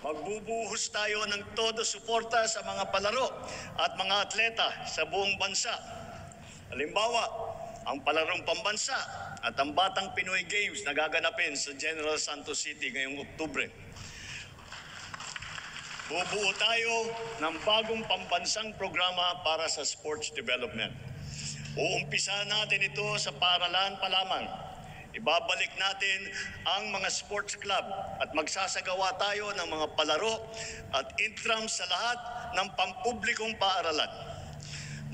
Magbubuhos tayo ng todo suporta sa mga palaro at mga atleta sa buong bansa. Halimbawa, ang palarong pambansa at ang Batang Pinoy Games na gaganapin sa General Santos City ngayong Oktubre. Bubuo tayo ng bagong pambansang programa para sa sports development. Uumpisa natin ito sa paaralan pa lamang. Ibabalik natin ang mga sports club at magsasagawa tayo ng mga palaro at intrams sa lahat ng pampublikong paaralan.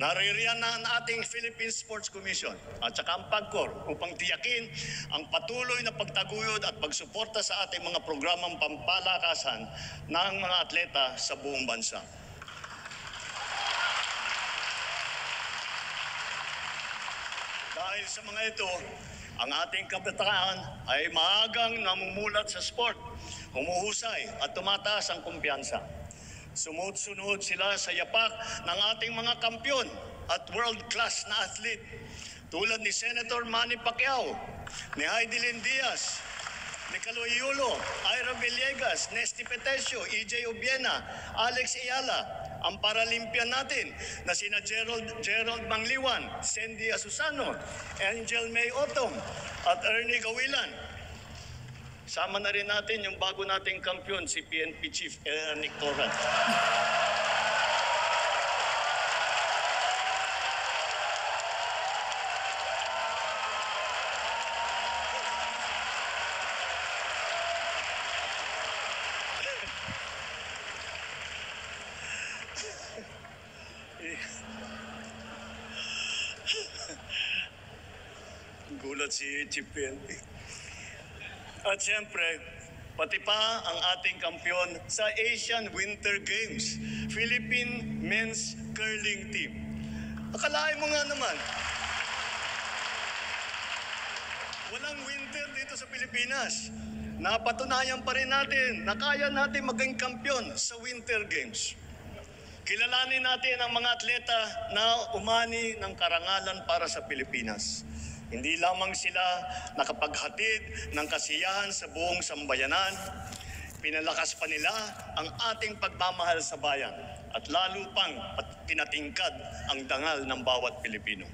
Naririyan na ang ating Philippine Sports Commission at saka ang PAGCOR upang tiyakin ang patuloy na pagtaguyod at pagsuporta sa ating mga programang pampalakasan ng mga atleta sa buong bansa. Dahil sa mga ito, ang ating kabataan ay maagang namumulat sa sport, humuhusay at tumataas ang kumpiyansa. Sumusunod sila sa yapak ng ating mga kampyon at world-class na athlete tulad ni Senator Manny Pacquiao, ni Heidelin Diaz, ni Caloy Yulo, Ira Villegas, Nesty Petesio, EJ Obiena, Alex Ayala, ang Paralympian natin na sina Gerald Mangliwan, Sandy Asusano, Angel May Otong at Ernie Gawilan. Sama na rin natin yung bago nating kampiyon, si PNP Chief Nick Torrent. Gulat si Chief PNP. At siyempre, pati pa ang ating kampyon sa Asian Winter Games, Philippine Men's Curling Team. Akalain mo nga naman, walang winter dito sa Pilipinas. Napatunayan pa rin natin na kaya natin maging kampyon sa Winter Games. Kilalanin natin ang mga atleta na umani ng karangalan para sa Pilipinas. Hindi lamang sila nakapaghatid ng kasiyahan sa buong sambayanan, pinalakas pa nila ang ating pagmamahal sa bayan at lalo pang pinatingkad ang dangal ng bawat Pilipino.